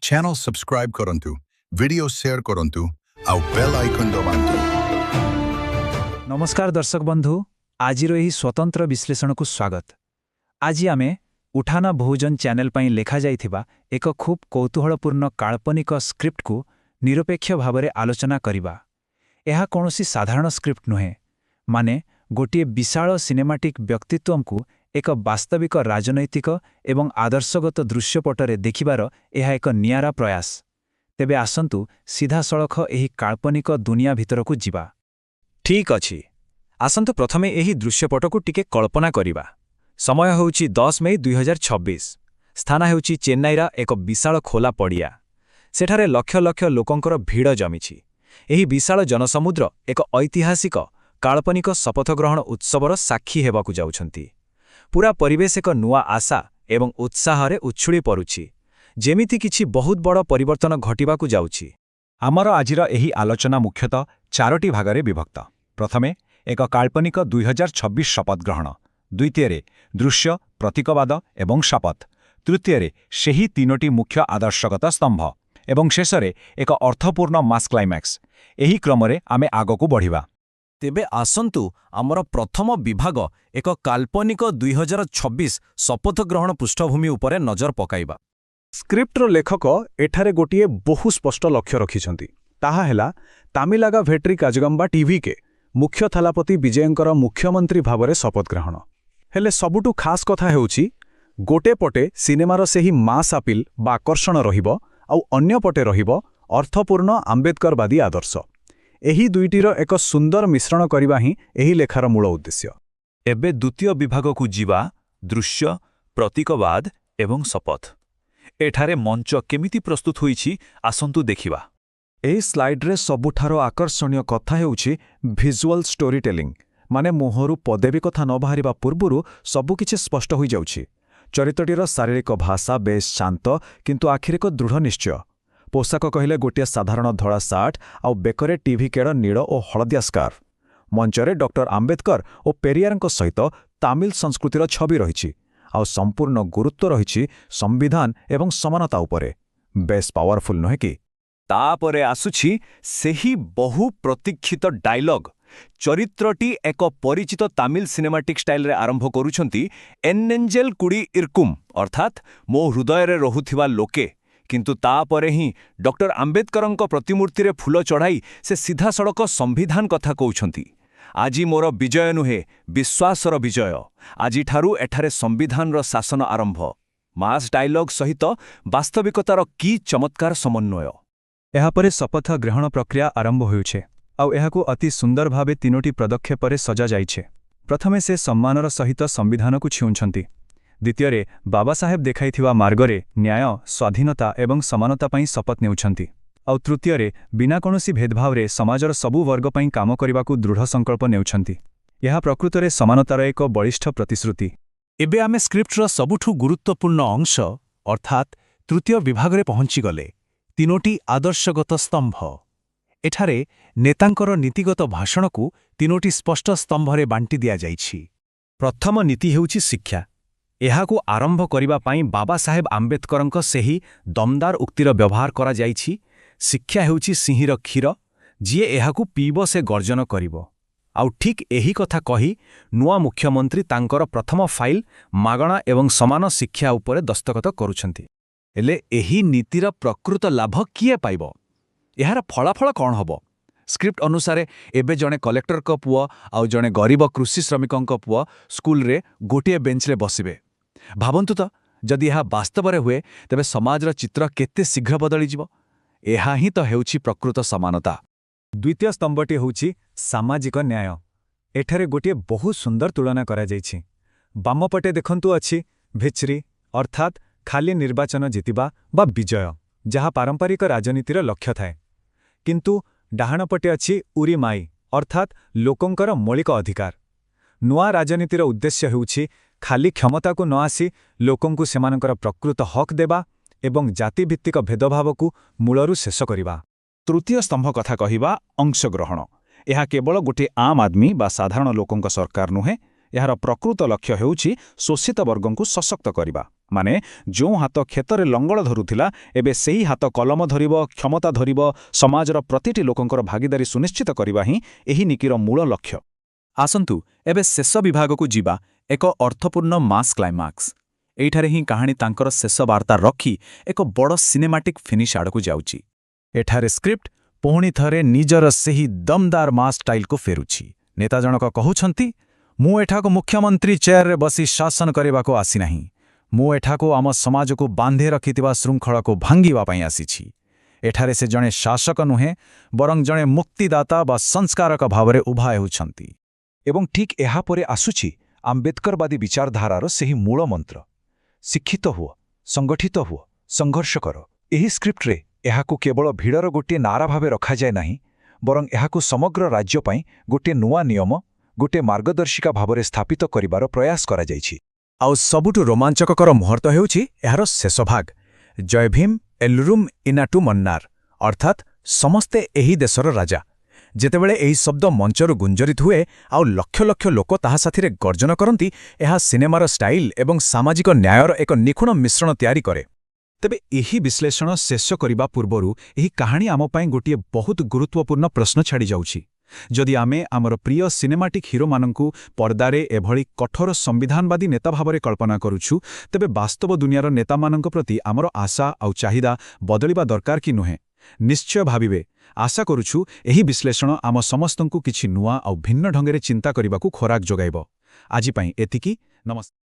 Channel subscribe करंतु, video share करंतु, आउ बेल आइकन दबांतु। नमस्कार दर्शक बंधु, आजिर एही स्वतंत्र विश्लेषण को स्वागत। आज आमे उठाना बहुजन चैनल पाई लेखा जाइथिबा एक खूब कौतूहलपूर्ण काल्पनिक स्क्रिप्ट को निरपेक्ष भावरे आलोचना करिबा। एहा कोनोसी साधारण स्क्रिप्ट नुहे, माने गोटिए विशाल सिनेमाटिक व्यक्तित्व को एक वास्तविक राजनैतिक एवं आदर्शगत दृश्यपटरे देखिबार एहा एक नियारा प्रयास। तेबे आसंतु सीधा सड़ख एही काल्पनिक दुनिया भितरकू जिबा। ठीक अछि, आसंतु प्रथमे एही दृश्यपटकू टिके कल्पना करिबा। समय होउछि 10 मई 2026। स्थान हेउछि चेन्नईरा एक विशाल खोला पड़िया। सेठारे लक्ष लक्ष लोकंकर भीड़ जमिछि। एही विशाल जनसमुद्र एक ऐतिहासिक काल्पनिक शपथ ग्रहण उत्सवर साक्षी हेबाकू जाउछंती। पूरा परिवेश एक नुआ आशा एवं उत्साहरे उछुड़ी पड़ुछि, जेमिति किछि बहुत बड़ परिवर्तन घटिबाकू जाउछि। आमर आजिर एही आलोचना मुख्यतः 4टी भागरे विभक्त। प्रथमे एक काल्पनिक 2026 शपथ ग्रहण, द्वितीय दृश्य प्रतीकवाद एवं शपथ, तृतीय सेही 3टी मुख्य आदर्शगत स्तंभ एवं शेषरे एक अर्थपूर्ण मास क्लाइमैक्स। एही क्रमरे आमे आगकू बढ़िबा। तेबे आसंतु आमर प्रथम विभाग एक काल्पनिक 2026 शपथ ग्रहण पृष्ठभूमि उपरे नजर पकाइबा। स्क्रिप्टर लेखक एठारे गोटिए बहु स्पष्ट लक्ष्य रखिछंती। ताहा हेला तामिलागा भेट्री काजगम्बा टीवी के मुख्य थालापति विजयंकर मुख्यमंत्री भावरे शपथ ग्रहण। हेले सबुटु खास कथा हेउछि, गोटे पटे सिनेमार सेही मास अपील बा आकर्षण रहिबो, आउ अन्य पटे रहिबो अर्थपूर्ण आम्बेडकरवादी आदर्श। एही दुईटीर एक सुंदर मिश्रण करिबा ही एही लेखार मूल उद्देश्य। एबे द्वितीय विभाग को जीवा, दृश्य प्रतीकवाद एवं शपथ। एठारे मंच केमिति प्रस्तुत होईछि आसंतु देखिबा। एही स्लाइड्रे सबुठारो आकर्षणीय कथा हेउछि विजुअल स्टोरी टेलिंग, माने मुहरु पदेवी कथा न बाहरिबा पूर्वरु सबुकिछि स्पष्ट होई जाउछि। चरित्रटीर शारीरिक भाषा बेस शांत, किंतु आखिर एक दृढ़ निश्चय। पोशाक कहिले गोटिए साधारण धड़ा सार्ट आउ बेकरे टीवी केड़ नील और हलदिया स्कार्फ। मंचरे डॉक्टर आंबेडकर और पेरियारଙ୍କ सहित तामिल संस्कृतिर छवि रहिछि, आउ संपूर्ण गुरुत्व रहिछि संविधान एवं समानता उपरे। बेस पावरफुल नहे कि? तापरे आसुछि सेही बहु प्रतीक्षित डायलॉग। चरित्रटी एक परिचित तामिल सिनेमाटिक स्टाइल रे आरंभ करूछंती, एन्नेंजेल कुडी इरकुम, अर्थात मो हृदय रे रहुथिबा लोके। किंतु तापरे ही डॉक्टर आंबेडकरଙ୍କ प्रतिमूर्ति रे फूल चढ़ाई से सीधा सड़क संविधान कथा कहउछंती। आजी मोर विजय नुहे, विश्वासर विजय। आजी ठारू एठारे संविधान रो शासन आरंभ। मास डायलॉग सहित वास्तविकतार की चमत्कार समन्वय। एहा परे शपथ ग्रहण प्रक्रिया आरंभ होउछे, आउ एहाकू अति सुंदर भावे 3टी पदक्षेपरे सजा जाइछे। प्रथमे से सम्मानर सहित संविधान को छुउछंती। द्वितीय बाबा साहेब देखाइथिबा मार्गरे न्याय, स्वाधीनता एवं समानता पई शपथ नेउछंती। आउ तृतीय बिना कोनोसी भेदभावरे समाजर सबु वर्ग पई काम करिबाकू दृढ़ संकल्प नेउछंती। यह प्रकृतरे समानतार एक बलिष्ठ प्रतिश्रुति। एबे आमे स्क्रिप्टर सबुठु गुरुत्वपूर्ण अंश अर्थात तृतीय विभागरे पहुंची गले। 3टी आदर्शगत स्तंभ। एठारे नेतांकर नीतिगत भाषण को 3टी स्पष्ट स्तंभरे बांटी दिया जाइछि। प्रथम नीति हेउछि शिक्षा। एहाकू आरंभ करिबा पाई बाबा साहेब आंबेडकरଙ୍କ सेही दमदार उक्तिर व्यवहार करा जाइछि। शिक्षा हेउछि सिंहीर क्षीर, जिए एहाकू पीब से गर्जन करिबो। आउ ठीक एही कथा कही नुआ मुख्यमंत्री तांकर प्रथम फाइल मागणा एवं समान शिक्षा उपरे दस्तखत करूछंती। हेले एही नीतिर प्रकृत लाभ किए पाइबो? एहार फलाफल कौन हबो? स्क्रिप्ट अनुसारे एबे जणे कलेक्टर को पुआ आउ जणे गरीब कृषि श्रमिकଙ୍କ पुआ स्कूल रे गोटिए बेंच रे बसिबे। भावन्तु तो जदि यह वास्तव रे हुए तेबे समाजर चित्र केते शीघ्र बदली जिवो। एहा ही तो हेउछि प्रकृत समानता। द्वितीय स्तंभटी हेउछि सामाजिक न्याय। एठारे गोटिए बहुत सुंदर तुलना करा जाइछि। बामपटे देखंतु अछि भिचरी, अर्थात खाली निर्वाचन जितिबा बा विजय, जहा पारंपरिक राजनीतिर लक्ष्य थाए। किंतु डाहाणपटे अछि उरीमाई, अर्थात लोकंकर मौलिक अधिकार। नुआ राजनीतिर उद्देश्य हेउछि खाली क्षमता को न आसी लोकंकु सेमानकर प्रकृत हक देबा एवं जातिभित्तिक भेदभाव को मूलरू शेष करिबा। तृतीय स्तंभ कथा कहिबा अंशग्रहण। यह केवल गोटे आम आदमी बा साधारण लोकंक सरकार नुहे, यार प्रकृत लक्ष्य हेउछि शोषित वर्गंकु सशक्त करिबा। ମାନେ ଯେଉଁ ହାତ କ୍ଷେତରେ ଲଙ୍ଗଳ ଧରୁଥିଲା ଏବେ ସେହି ହାତ କଲମ ଧରିବ, କ୍ଷମତା ଧରିବ, ସମାଜର ପ୍ରତିଟି ଲୋକଙ୍କର ଭାଗିଦାରୀ ସୁନିଶ୍ଚିତ କରିବା ହିଁ ଏହି ନୀତିର ମୂଳ ଲକ୍ଷ୍ୟ। ଆସନ୍ତୁ ଏବେ ଶେଷ ବିଭାଗକୁ ଯିବା, ଏକ ଅର୍ଥପୂର୍ଣ୍ଣ ମାସ୍ କ୍ଲାଇମାକ୍ସ। ଏଇଠାରେ ହିଁ କାହାଣୀ ତାଙ୍କର ଶେଷ ବାର୍ତ୍ତା ରଖି ଏକ ବଡ଼ ସିନେମାଟିକ୍ ଫିନିଶ୍ ଆଡ଼କୁ ଯାଉଛି। ଏଠାରେ ସ୍କ୍ରିପ୍ଟ ପୁଣି ଥରେ ନିଜର ସେହି ଦମଦାର ମାସ୍ ଷ୍ଟାଇଲକୁ ଫେରୁଛି। ନେତା ଜଣକ କହୁଛନ୍ତି, ମୁଁ ଏଠାକୁ ମୁଖ୍ୟମନ୍ତ୍ରୀ ଚେୟାରରେ ବସି ଶାସନ କରିବାକୁ ଆସିନାହିଁ, ମୁଁ ଏଠାକୁ ଆମ ସମାଜକୁ ବାନ୍ଧି ରଖିଥିବା ଶୃଙ୍ଖଳକୁ ଭାଙ୍ଗିବା ପାଇଁ ଆସିଛି। ଏଠାରେ ସେ ଜଣେ ଶାସକ ନୁହେଁ, ବରଂ ଜଣେ ମୁକ୍ତିଦାତା ବା ସଂସ୍କାରକ ଭାବରେ ଉଭା ହେଉଛନ୍ତି। ଏବଂ ଠିକ୍ ଏହାପରେ ଆସୁଛି ଆମ୍ବେଦକରବାଦୀ ବିଚାରଧାରାର ସେହି ମୂଳ ମନ୍ତ୍ର, ଶିକ୍ଷିତ ହୁଅ, ସଂଗଠିତ ହୁଅ, ସଂଘର୍ଷ କର। ଏହି ସ୍କ୍ରିପ୍ଟରେ ଏହାକୁ କେବଳ ଭିଡ଼ର ଗୋଟିଏ ନାରା ଭାବେ ରଖାଯାଏ ନାହିଁ, ବରଂ ଏହାକୁ ସମଗ୍ର ରାଜ୍ୟ ପାଇଁ ଗୋଟିଏ ନୂଆ ନିୟମ, ଗୋଟିଏ ମାର୍ଗଦର୍ଶିକା ଭାବରେ ସ୍ଥାପିତ କରିବାର ପ୍ରୟାସ କରାଯାଇଛି। ଆଉ ସବୁଠୁ ରୋମାଞ୍ଚକର ମୁହୂର୍ତ୍ତ ହେଉଛି ଏହାର ଶେଷ ଭାଗ, ଜୟ ଭୀମ ଏଲ୍ଲୁରୁମ୍ ଇନାଟୁ ମନ୍ନାର, ଅର୍ଥାତ୍ ସମସ୍ତେ ଏହି ଦେଶର ରାଜା। ଯେତେବେଳେ ଏହି ଶବ୍ଦ ମଞ୍ଚରୁ ଗୁଞ୍ଜରିତ ହୁଏ ଆଉ ଲକ୍ଷ ଲକ୍ଷ ଲୋକ ତାହା ସାଥିରେ ଗର୍ଜନ କରନ୍ତି, ଏହା ସିନେମାର ଷ୍ଟାଇଲ୍ ଏବଂ ସାମାଜିକ ନ୍ୟାୟର ଏକ ନିଖୁଣ ମିଶ୍ରଣ ତିଆରି କରେ। ତେବେ ଏହି ବିଶ୍ଳେଷଣ ଶେଷ କରିବା ପୂର୍ବରୁ ଏହି କାହାଣୀ ଆମ ପାଇଁ ଗୋଟିଏ ବହୁତ ଗୁରୁତ୍ୱପୂର୍ଣ୍ଣ ପ୍ରଶ୍ନ ଛାଡ଼ି ଯାଉଛି। ଯଦି ଆମେ ଆମର ପ୍ରିୟ ସିନେମାଟିକ୍ ହିରୋମାନଙ୍କୁ ପର୍ଦ୍ଦାରେ ଏଭଳି କଠୋର ସମ୍ବିଧାନବାଦୀ ନେତା ଭାବରେ କଳ୍ପନା କରୁଛୁ, ତେବେ ବାସ୍ତବ ଦୁନିଆର ନେତାମାନଙ୍କ ପ୍ରତି ଆମର ଆଶା ଆଉ ଚାହିଦା ବଦଳିବା ଦରକାର କି ନୁହେଁ? ନିଶ୍ଚୟ ଭାବିବେ। ଆଶା କରୁଛୁ ଏହି ବିଶ୍ଳେଷଣ ଆମ ସମସ୍ତଙ୍କୁ କିଛି ନୂଆ ଆଉ ଭିନ୍ନ ଢଙ୍ଗରେ ଚିନ୍ତା କରିବାକୁ ଖୋରାକ ଯୋଗାଇବ। ଆଜି ପାଇଁ ଏତିକି। ନମସ୍କାର।